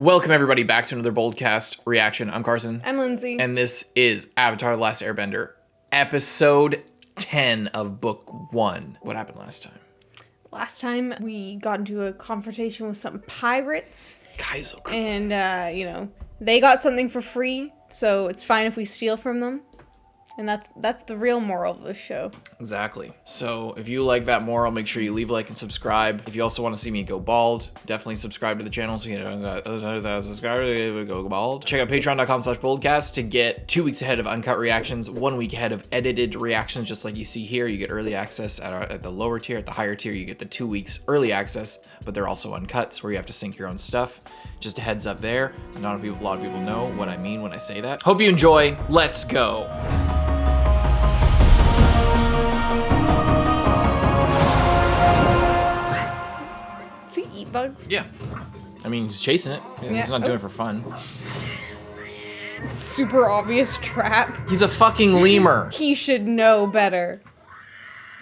Welcome everybody back to another BOLDcast reaction. I'm Carson. I'm Lindsay. And this is Avatar: The Last Airbender, episode 10 of book 1. What happened last time? Last time we got into a confrontation with some pirates. Kaizo. And, they got something for free, so it's fine if we steal from them. And that's the real moral of this show. Exactly. So if you like that moral, make sure you leave a like and subscribe. If you also want to see me go bald, definitely subscribe to the channel so you know that subscribers go bald. Check out patreon.com/boldcast to get 2 weeks ahead of uncut reactions, 1 week ahead of edited reactions, just like you see here. You get early access at the lower tier. At the higher tier, you get the 2 weeks early access, but they're also uncuts where you have to sync your own stuff. Just a heads up there. So not a lot of people know what I mean when I say that. Hope you enjoy. Let's go. Does he eat bugs? Yeah. I mean, he's chasing it. He's not doing it for fun. Super obvious trap. He's a fucking lemur. He should know better.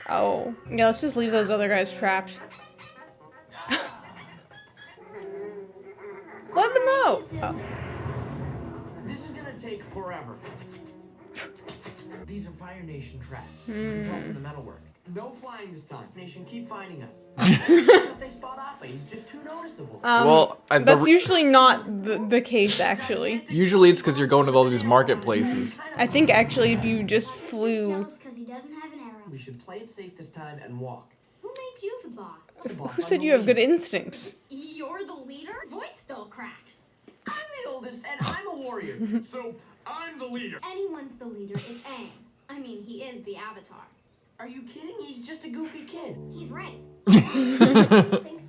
Oh. Yeah, let's just leave those other guys trapped. Let them out. Oh. This is gonna take forever. These are Fire Nation traps. Dropping the metalwork. No flying this time. Nation, keep finding us. If they spot Atla, he's just too noticeable. Well, That's usually not the case, actually. Usually it's because you're going to all these marketplaces. I think, actually, if you just flew... Because he doesn't have an arrow. We should play it safe this time and walk. Who made you the boss? The boss, Who I'm said the you have good leader. instincts? You're the leader? Voice still cracks. I'm the oldest and I'm a warrior. So I'm the leader. Anyone's the leader, it's Aang. I mean, he is the Avatar. Are you kidding? He's just a goofy kid. He's right.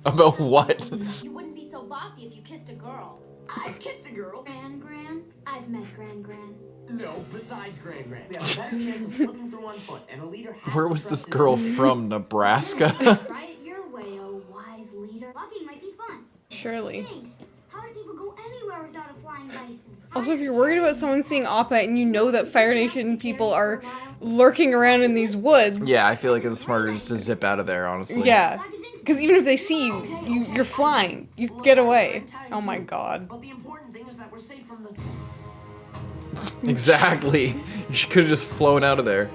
About what? You wouldn't be so bossy if you kissed a girl. I've kissed a girl. Gran? I've met Gran. No, besides Gran. We have a better chance of slipping through on foot, and a leader has Where to was trust this his girl leader. from? Nebraska? Try it your way, oh wise leader. Walking might be fun. Surely. Thanks. How do people go anywhere without a flying bison? Also, if you're worried about someone seeing Appa and you know that Fire Nation people are lurking around in these woods... Yeah, I feel like it's smarter just to zip out of there, honestly. Yeah. Because even if they see you, you're flying. You get away. Oh my god. But the important thing is that we're safe from the... Exactly. You could have just flown out of there.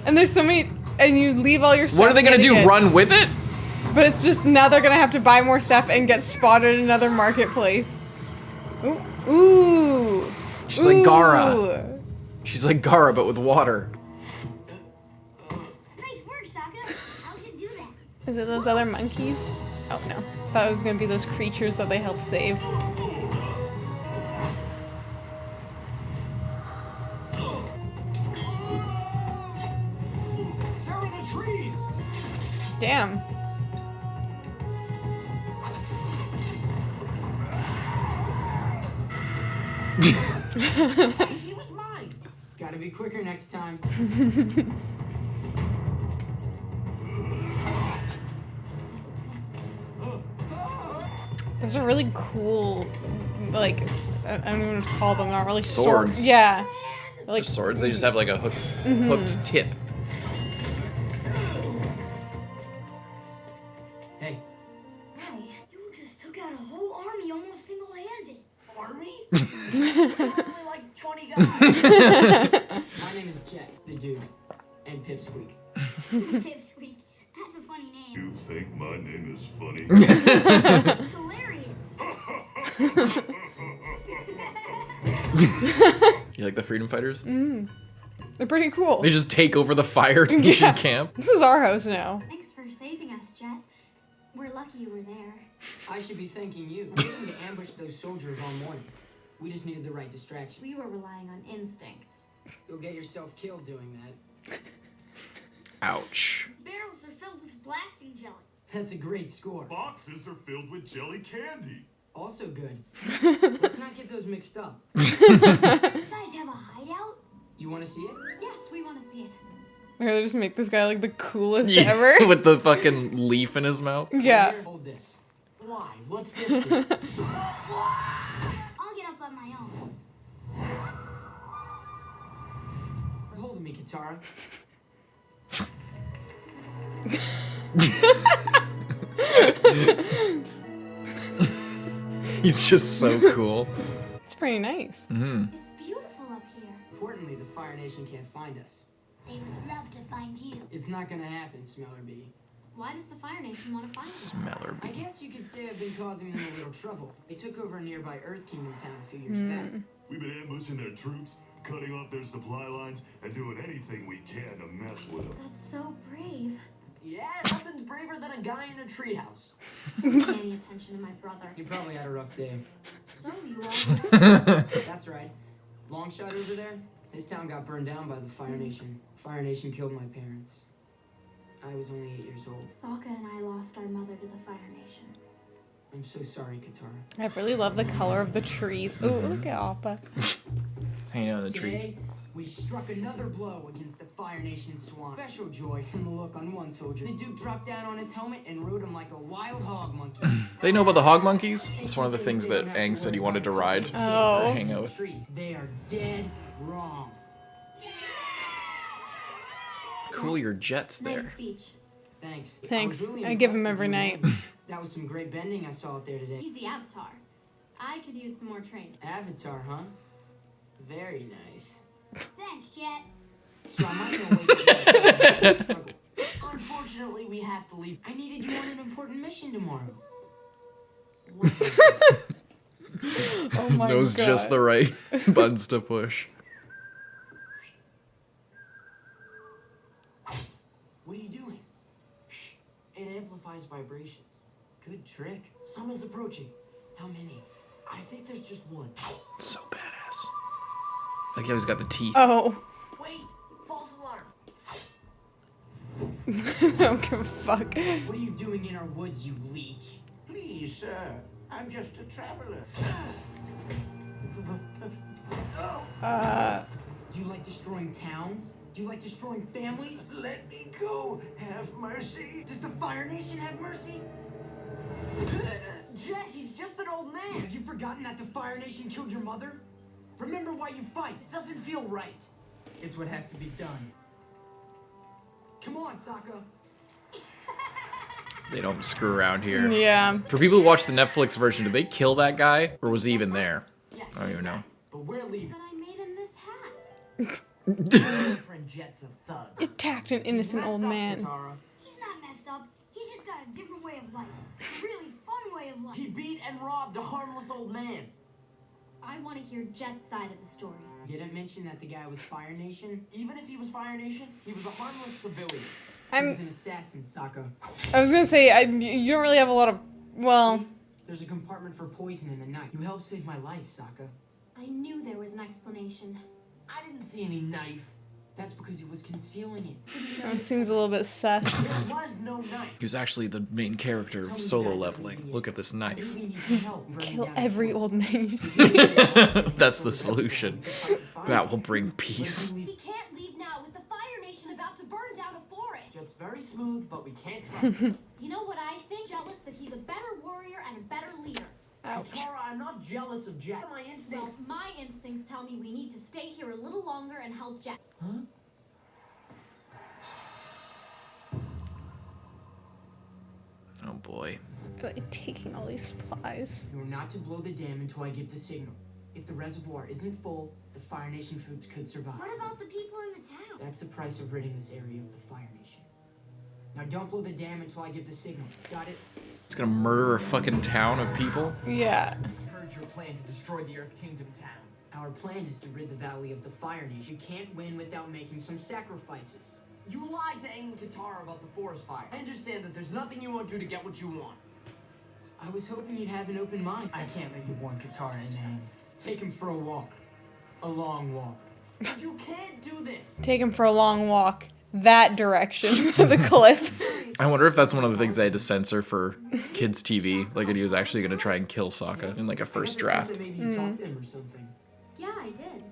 And there's so many... And you leave all your stuff... What are they gonna do, get- run with it? But it's just now they're gonna have to buy more stuff and get spotted in another marketplace. Ooh. Ooh. She's like Gara. Ooh. She's like Gara, but with water. Nice work, Sokka. How'd you do that? Is it those other monkeys? Oh no. Thought it was gonna be those creatures that they helped save. There are the trees! Damn. He was mine. Gotta be quicker next time. Those are really cool, like, I don't even know what to call them, not really Swords. Yeah. Like, Swords, they just have like a hooked tip. Hey. Hey, you just took out a whole army almost single-handed. Army? Only like 20 guys. My name is Jet, the dude, and Pipsqueak. Pipsqueak. That's a funny name. You think my name is funny? It's hilarious. You like the freedom fighters? they're pretty cool. They just take over the Fire Nation camp. This is our house now. Thanks for saving us, Jet. We're lucky you were there. I should be thanking you. We didn't need to ambush those soldiers all morning. We just needed the right distraction. We were relying on instincts. You'll get yourself killed doing that. Ouch. Barrels are filled with blasting jelly. That's a great score. Boxes are filled with jelly candy. Also good. Let's not get those mixed up. You guys have a hideout? You want to see it? Yes, we want to see it. They're gonna just make this guy like the coolest Yeah, ever. with the fucking leaf in his mouth. Yeah. Here, hold this. Why? What's this do? I'll get up on my own. Hold me, Katara. He's just so cool. It's pretty nice. It's beautiful up here. Importantly, the Fire Nation can't find us. They would love to find you. It's not gonna happen, Smellerby. Why does the Fire Nation want to find you? Smeller I bee. guess you could say I've been causing them a little trouble. They took over a nearby Earth Kingdom town a few years back. We've been ambushing their troops, cutting off their supply lines, and doing anything we can to mess with them. That's so brave. Yeah, nothing's braver than a guy in a treehouse. Don't pay any attention to my brother. You probably had a rough day. So you are. That's right. Longshot over there, his town got burned down by the Fire Nation. Fire Nation killed my parents. I was only 8 years old. Sokka and I lost our mother to the Fire Nation. I'm so sorry, Katara. I really love the color of the trees. Ooh, look at Appa. Hanging out in the trees. Today, we struck another blow against the Fire Nation swamp. Special joy from the look on one soldier. The Duke dropped down on his helmet and rode him like a wild hog monkey. They know about the hog monkeys? It's one of the things that Aang said he wanted to ride. Oh. Hang out with. They are dead wrong. Cool your jets Nice there. speech. Thanks. Thanks. was really I give impressed him with every you, night. man. That was some great bending I saw out there today. He's the Avatar. I could use some more training. Avatar, huh? Very nice. Thanks, Jet. So I might know wait struggle. Unfortunately, we have to leave. I needed you on an important mission tomorrow. Oh my Knows god. just the right buttons to push. What are you doing? Shh. It amplifies vibrations. Good trick. Someone's approaching. How many? I think there's just one. So badass. Like how he's got the teeth. Oh. Wait! False alarm! I don't give a fuck. What are you doing in our woods, you leech? Please, sir. I'm just a traveler. Do you like destroying towns? Do you like destroying families? Let me go. Have mercy. Does the Fire Nation have mercy? Jet, he's just an old man. Have you forgotten that the Fire Nation killed your mother? Remember why you fight. It doesn't feel right. It's what has to be done. Come on, Sokka. They don't screw around here. Yeah. For people who watched the Netflix version, did they kill that guy? Or was he even there? Yeah, I don't even know. But we're leaving. But I made him this hat. my friend Jet's a thug. Attacked an innocent Messed old up, man. Katara. He's not messed up. He's just got a different way of life. A really fun way of life. He beat and robbed a harmless old man. I want to hear Jet's side of the story. Didn't mention that the guy was Fire Nation. Even if he was Fire Nation, he was a harmless civilian. He was I'm. an assassin, Sokka. I was gonna say you don't really have a lot of. Well, There's a compartment for poison in the night. You helped save my life, Sokka. I knew there was an explanation. I didn't see any knife. That's because he was concealing it. it seems a little bit sus. There was no knife. He was actually the main character of solo leveling. Look at this I knife. really need your help burning Kill down the every forest. old man you see. That's the solution. That will bring peace. We can't leave now with the Fire Nation about to burn down a forest. Jet's very smooth, but we can't trust him. You know what I think? Jealous that he's a better warrior and a better leader. Ouch. Katara, I'm not jealous of Jet. My Well, instincts. my instincts tell me we need to stay here a little longer and help Jet. Oh boy. Like, taking all these supplies. You are not to blow the dam until I give the signal. If the reservoir isn't full, the Fire Nation troops could survive. What about the people in the town? That's the price of ridding this area of the Fire Nation. Now don't blow the dam until I give the signal. Got it? It's gonna murder a fucking town of people? Yeah. Heard your plan to destroy the Earth Kingdom town. Our plan is to rid the valley of the Fire Nation. You can't win without making some sacrifices. You lied to Aang and Katara about the forest fire. I understand that there's nothing you won't do to get what you want. I was hoping you'd have an open mind. I can't let you warn Katara and Aang. Take him for a walk. A long walk. You can't do this. Take him for a long walk. That direction. The cliff. I wonder if that's one of the things they had to censor for kids' TV. Like, he was actually gonna try and kill Sokka in like a first I never draft. said that maybe you talked to him or something. Yeah, I did.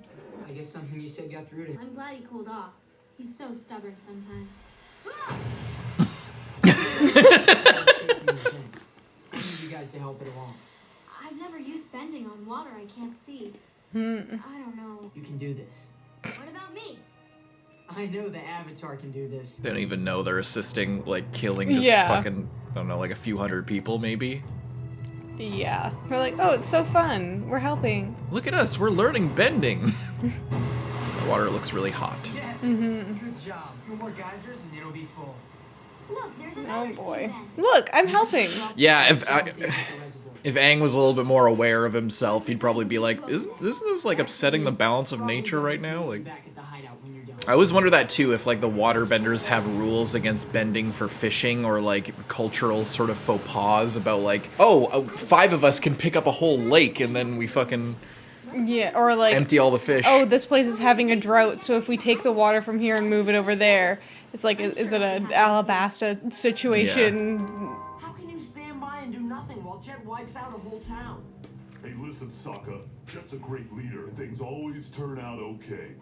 I guess something you said got through to him. I'm glad he cooled off. He's so stubborn sometimes. I need you guys to help it along. I've never used bending on water I can't see. I don't know. You can do this. What about me? I know the Avatar can do this. They don't even know they're assisting, like, killing just Yeah. fucking, I don't know, like a few hundred people, maybe? Yeah. We're like, oh, it's so fun. We're helping. Look at us, we're learning bending. The water looks really hot. Yes. Good job. 2 more geysers and it'll be full. Look, there's Oh another boy. thing. Look, I'm helping. Yeah, if Aang was a little bit more aware of himself, he'd probably be like, isn't this like upsetting the balance of nature right now? Like, Back at the hideout when you're done. I always wonder that too, if like the waterbenders have rules against bending for fishing or like cultural sort of faux pas about like, oh, 5 of us can pick up a whole lake and then we fucking Yeah, or like, empty all the fish. oh, this place is having a drought, so if we take the water from here and move it over there, it's like, is it an Alabasta situation? How can you stand by and do nothing while Jet wipes out a whole town? Hey, listen, Sokka. Jet's a great leader, and things always turn out okay.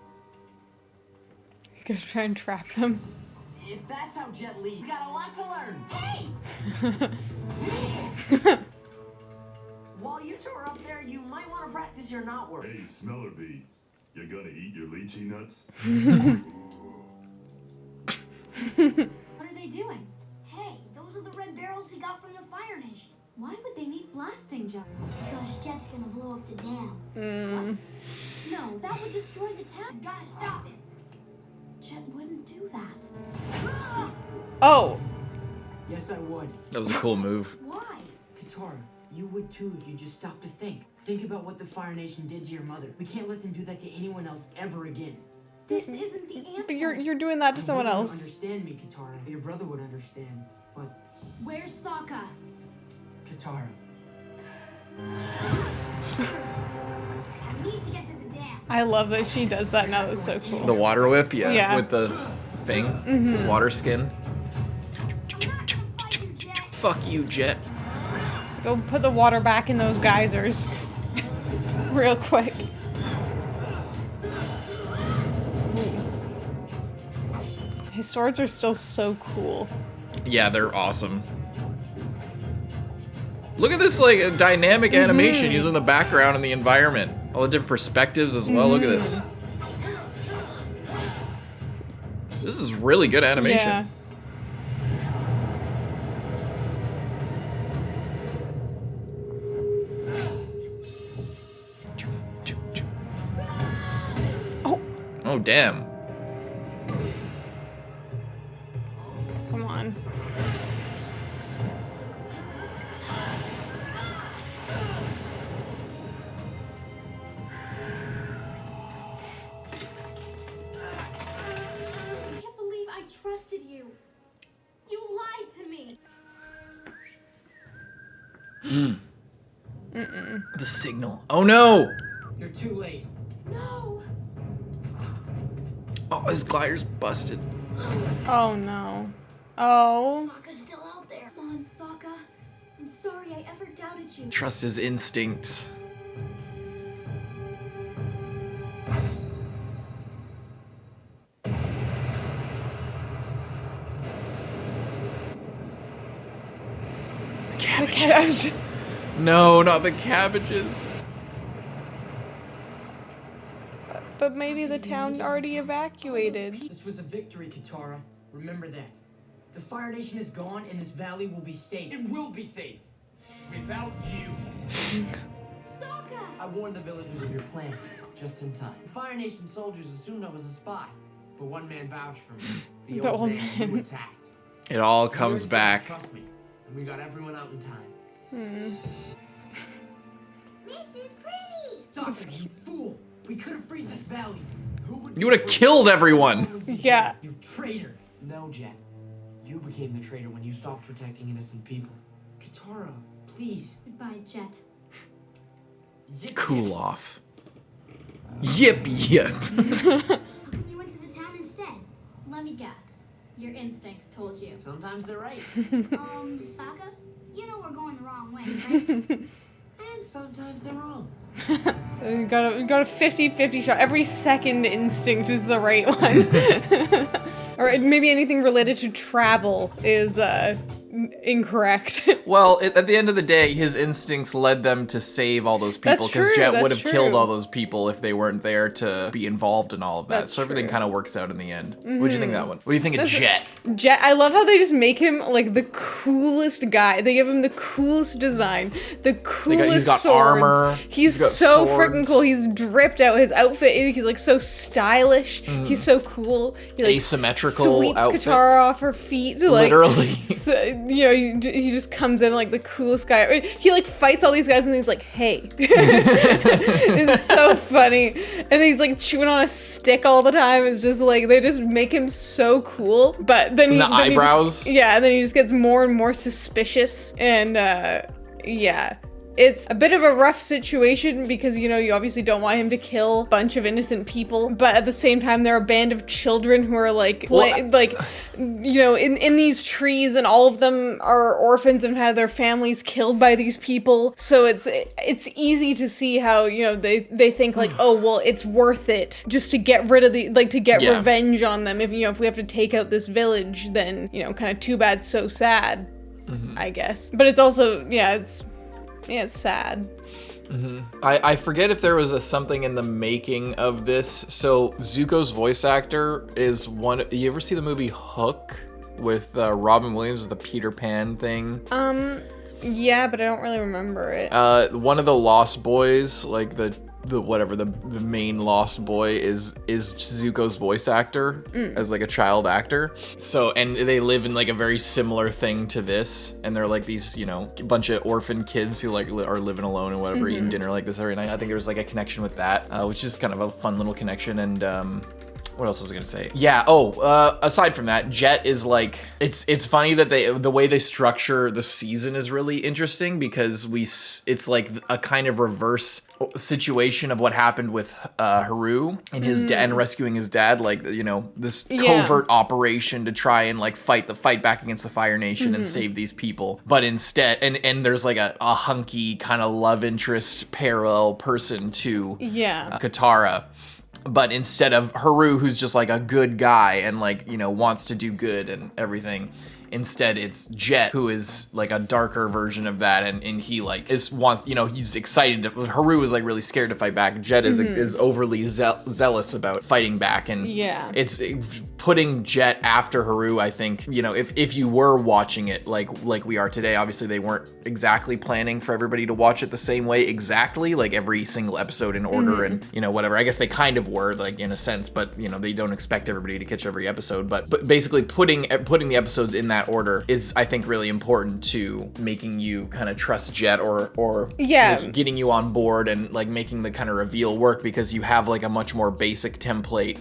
You gotta try and trap them. If that's how Jet leads, he's got a lot to learn. Hey! While you two are up there, you might want to practice your knot work. Hey, Smeller Bee, you gonna eat your lychee nuts? What are they doing? Hey, those are the red barrels he got from the Fire Nation. Why would they need blasting jump? Because Jet's gonna blow up the dam. What? No, that would destroy the town. You gotta stop him. Jet wouldn't do that. Oh, Yes, I would. That was a cool move. Why? Katara, you would too if you just stopped to think. Think about what the Fire Nation did to your mother. We can't let them do that to anyone else ever again. This isn't the answer. but you're doing that to someone I know you else. don't understand me, Katara. Your brother would understand. But, Where's Sokka? Katara, I need to get to the dam. I love that she does that now. That's so cool. The water whip, yeah, Yeah. with the thing, the water skin. Fuck you, Jet. Go put the water back in those geysers. Real quick. His swords are still so cool. Yeah, they're awesome. Look at this like dynamic animation using the background and the environment. All the different perspectives as well. Look at this. This is really good animation. Yeah. Oh, Oh, damn. come on. I can't believe I trusted you. You lied to me. The signal. Oh no! you're too late. No. Oh, his glider's busted. Oh no. Oh. Sokka's still out there. Come on, Sokka. I'm sorry I ever doubted you. Trust his instincts. The cat. No, not the cabbages. But maybe the town already evacuated. This was a victory, Katara. Remember that. The Fire Nation is gone and this valley will be safe. It will be safe. Without you. Sokka! I warned the villagers of your plan, just in time. The Fire Nation soldiers assumed I was a spy, but one man vouched for me. The The old old man man. who attacked. It all You comes were back. Trust me, and we got everyone out in time. This is pretty! Sokka, you fool! We could have freed this valley. Who would You would have killed everyone. Yeah. You traitor! No, Jet. You became the traitor when you stopped protecting innocent people. Katara, please. Goodbye, Jet. Yip, Cool yip. off. Yip yip. How come you went to the town instead? Let me guess. Your instincts told you. Sometimes they're right, Sokka? You know we're going the wrong way, right? and sometimes they're wrong. You got a 50-50 shot. Every second instinct is the right one. Or maybe anything related to travel is incorrect. Well, at the end of the day, his instincts led them to save all those people, That's because true, Jet that's would have true. killed all those people if they weren't there to be involved in all of that. That's So everything true. kind of works out in the end. What do you think of that one? What do you think of That's- Jet? Jet, I love how they just make him like the coolest guy. They give him the coolest design, the coolest he's got swords. armor, He's he's got so swords. freaking cool. He's dripped out. His outfit, he's like so stylish. He's so cool. He like Asymmetrical sweeps outfit. Katara off her feet. Like, Literally. so, you know, he just comes in like the coolest guy. He like fights all these guys and he's like, "Hey," it's so funny. And then he's like chewing on a stick all the time. It's just like they just make him so cool. But then And the then he just- eyebrows. yeah, and then he just gets more and more suspicious. And yeah. It's a bit of a rough situation because, you know, you obviously don't want him to kill a bunch of innocent people, but at the same time, they're a band of children who are like, you know, in these trees, and all of them are orphans and had their families killed by these people. So it's easy to see how, you know, they think like, oh, well, it's worth it just to get rid of to get Yeah. revenge on them. If, you know, if we have to take out this village, then, you know, kind of too bad, so sad, I guess. But it's also, it's sad. I forget if there was something in the making of this. So Zuko's voice actor is one. You ever see the movie Hook with Robin Williams, the Peter Pan thing? Yeah, but I don't really remember it. One of the Lost Boys, like the main Lost Boy is Zuko's voice actor as like a child actor. So, and they live in like a very similar thing to this, and they're like these, you know, bunch of orphan kids who like are living alone and whatever, eating dinner like this every night. I think there was like a connection with that, which is kind of a fun little connection. And what else was I gonna say? Yeah. Aside from that, Jet is like, it's funny that the way they structure the season is really interesting, because it's like a kind of reverse situation of what happened with Haru and his and rescuing his dad. Like, you know, this covert operation to try and like fight back against the Fire Nation and save these people. But instead, and there's like a hunky kind of love interest parallel person to Katara. But instead of Haru, who's just like a good guy and like, you know, wants to do good and everything, instead it's Jet, who is like a darker version of that, and he like wants, you know, he's excited Haru is like really scared to fight back. Jet is overly zealous about fighting back, and it's putting Jet after Haru. I think, you know, if you were watching it like we are today, obviously they weren't exactly planning for everybody to watch it the same way exactly, like every single episode in order, and, you know, whatever. I guess they kind of were, like, in a sense, but, you know, they don't expect everybody to catch every episode. But basically putting the episodes in that order is, I think, really important to making you kind of trust Jet, or like, getting you on board and like making the kind of reveal work, because you have like a much more basic template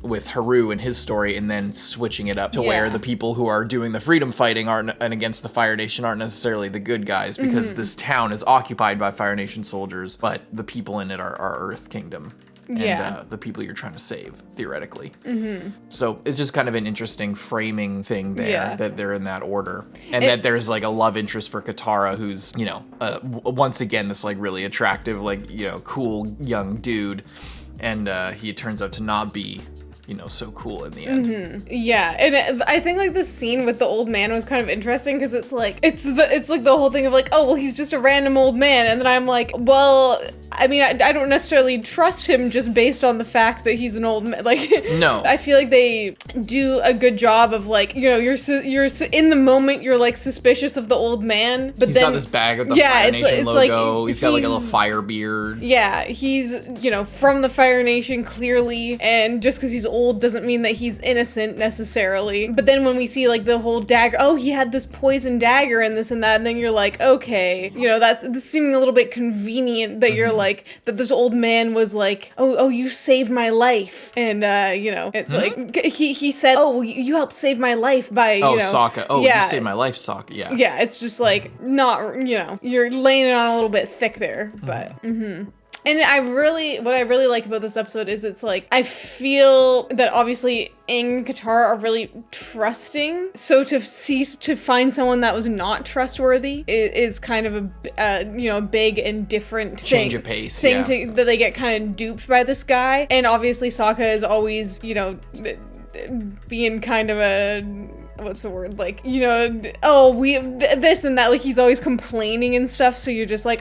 with Haru and his story, and then switching it up to where the people who are doing the freedom fighting and against the Fire Nation aren't necessarily the good guys, because this town is occupied by Fire Nation soldiers, but the people in it are Earth Kingdom. And the people you're trying to save, theoretically. So it's just kind of an interesting framing thing there, that they're in that order. And that there's like a love interest for Katara, who's, you know, once again, this like really attractive, like, you know, cool young dude. And he turns out to not be, you know, so cool in the end. Yeah, and I think like the scene with the old man was kind of interesting, because it's like it's like the whole thing of like, oh, well, he's just a random old man, and then I'm like, well, I mean, I don't necessarily trust him just based on the fact that he's an old man. Like, no, I feel like they do a good job of like, you know, you're in the moment you're like suspicious of the old man, but he's then got this bag with the Fire Nation logo. Like, he's got like a little fire beard. Yeah, he's, you know, from the Fire Nation clearly, and just because he's old doesn't mean that he's innocent necessarily. But then when we see like the whole dagger, oh, he had this poison dagger and this and that, and then you're like, okay, you know, that's seeming a little bit convenient that you're like, that this old man was like, oh, you saved my life, and you know, it's like he said, oh, you helped save my life by, you know, Sokka. Oh, you saved my life, Sokka. Yeah, it's just like, not, you know, you're laying it on a little bit thick there, but And what I really like about this episode is it's like, I feel that obviously Aang and Katara are really trusting. So to find someone that was not trustworthy is kind of a you know, big and different change of pace that they get kind of duped by this guy. And obviously Sokka is always, you know, being kind of a what's the word? Like, you know, oh, we this and that. Like, he's always complaining and stuff. So you're just like,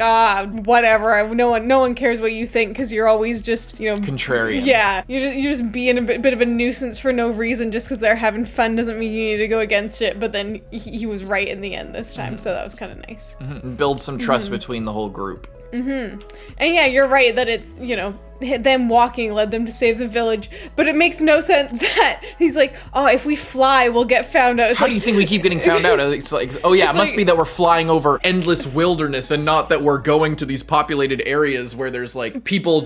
whatever. No one cares what you think because you're always just, you know, contrarian. Yeah, you're just being a bit of a nuisance for no reason. Just because they're having fun doesn't mean you need to go against it. But then he was right in the end this time, so that was kind of nice. Build some trust between the whole group. And yeah, you're right that it's, you know, them walking led them to save the village, but it makes no sense that he's like, oh, if we fly, we'll get found out. It's How like, do you think we keep getting found out? It's like, oh yeah, it must like- be that we're flying over endless wilderness and not that we're going to these populated areas where there's like people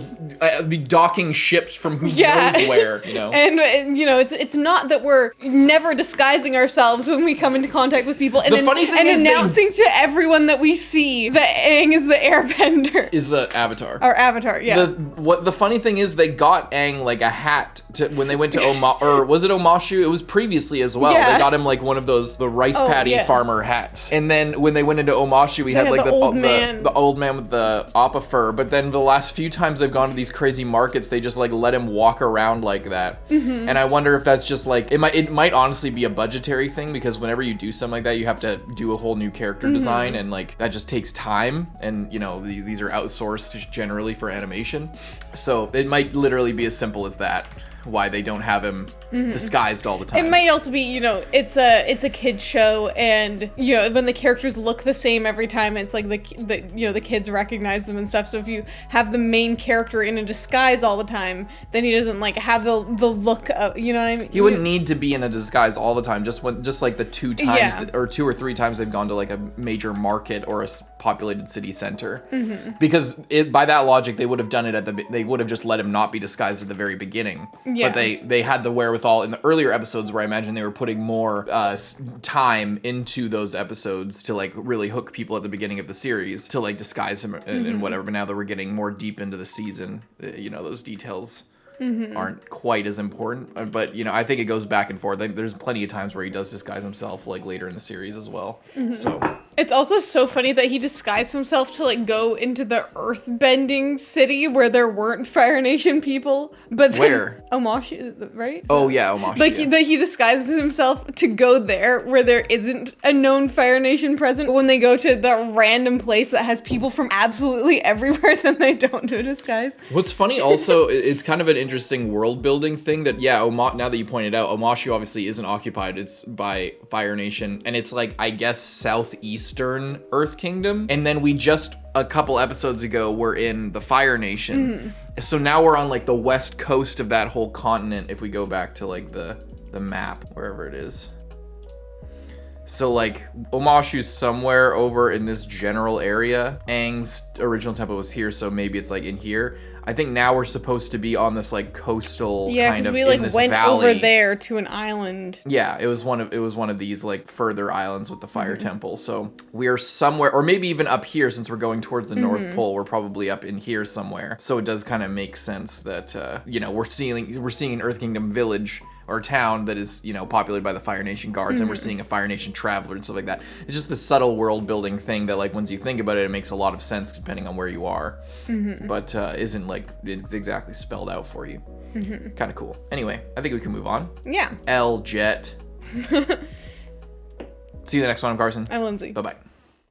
docking ships from who knows where, you know? And you know, it's not that we're never disguising ourselves when we come into contact with people and, The funny thing is announcing to everyone that we see that Aang is the Airbender. Is the Avatar. Our Avatar, yeah. The funny thing is they got Aang like a hat when they went to or was it Omashu? It was previously as well. Yeah. They got him like one of the rice paddy farmer hats. And then when they went into Omashu, we had like the old man. the old man with the appa fur. But then the last few times they've gone to these crazy markets, they just like let him walk around like that. And I wonder if that's just like it might honestly be a budgetary thing because whenever you do something like that, you have to do a whole new character design and like that just takes time. And you know these are outsourced generally for animation. So it might literally be as simple as that, why they don't have him disguised all the time. It might also be, you know, it's a kid's show, and you know when the characters look the same every time, it's like the you know the kids recognize them and stuff. So if you have the main character in a disguise all the time, then he doesn't like have the look of, you know what I mean? He wouldn't need to be in a disguise all the time. Just like the two times or 2 or 3 times they've gone to like a major market or a populated city center, because by that logic they would have done it they would have just let him not be disguised at the very beginning. Yeah. But they had the wherewithal in the earlier episodes where I imagine they were putting more time into those episodes to like really hook people at the beginning of the series to like disguise him and whatever. But now that we're getting more deep into the season, you know, those details aren't quite as important. But you know, I think it goes back and forth. There's plenty of times where he does disguise himself like later in the series as well. So It's also so funny that he disguised himself to like go into the earthbending city where there weren't Fire Nation people. But then, Where? Omashu, right? oh yeah, Omashu. Like yeah. that he disguises himself to go there where there isn't a known Fire Nation present. When they go to the random place that has people from absolutely everywhere, then they don't do a disguise. What's funny also, it's kind of an interesting world building thing that, yeah, now that you pointed out, Omashu obviously isn't occupied. It's by Fire Nation, and it's like, I guess, southeastern Earth Kingdom. And then we just, a couple episodes ago, were in the Fire Nation. So now we're on like the west coast of that whole continent if we go back to like the map, wherever it is. So like Omashu's somewhere over in this general area. Aang's original temple was here, so maybe it's like in here. I think now we're supposed to be on this like coastal kind of we in like this went valley. over there to an island. Yeah, it was one of these like further islands with the fire temple. So we are somewhere, or maybe even up here, since we're going towards the North Pole. We're probably up in here somewhere. So it does kind of make sense that you know, we're seeing an Earth Kingdom village or town that is, you know, populated by the Fire Nation guards, and we're seeing a Fire Nation traveler and stuff like that. It's just the subtle world building thing that, like, once you think about it, it makes a lot of sense depending on where you are, but isn't like it's exactly spelled out for you. Kind of cool. Anyway, I think we can move on. Yeah. L Jet. See you in the next one, I'm Carson. I'm Lindsay. Bye bye.